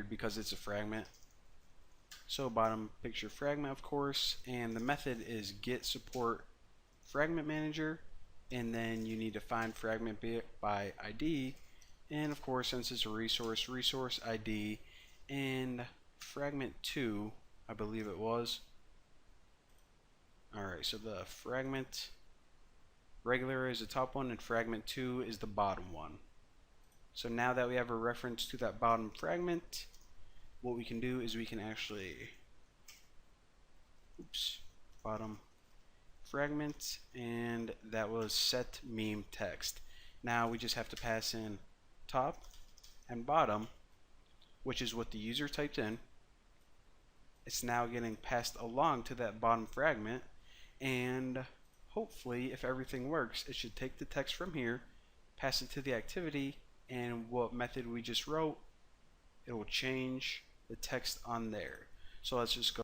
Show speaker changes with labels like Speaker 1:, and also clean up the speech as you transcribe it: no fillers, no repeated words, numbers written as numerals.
Speaker 1: weird because it's a fragment. So bottom picture fragment, of course, and the method is get support fragment manager, and then you need to find fragment by ID, and of course, since it's a resource ID, and fragment 2, I believe it was. Alright, so the fragment regular is the top one and fragment 2 is the bottom one. So now that we have a reference to that bottom fragment, what we can do is we can actually bottom fragment, and that was set meme text. Now we just have to pass in top and bottom, which is what the user typed in. It's now getting passed along to that bottom fragment, and hopefully if everything works, it should take the text from here, pass it to the activity, and what method we just wrote, it will change the text on there. So let's just go.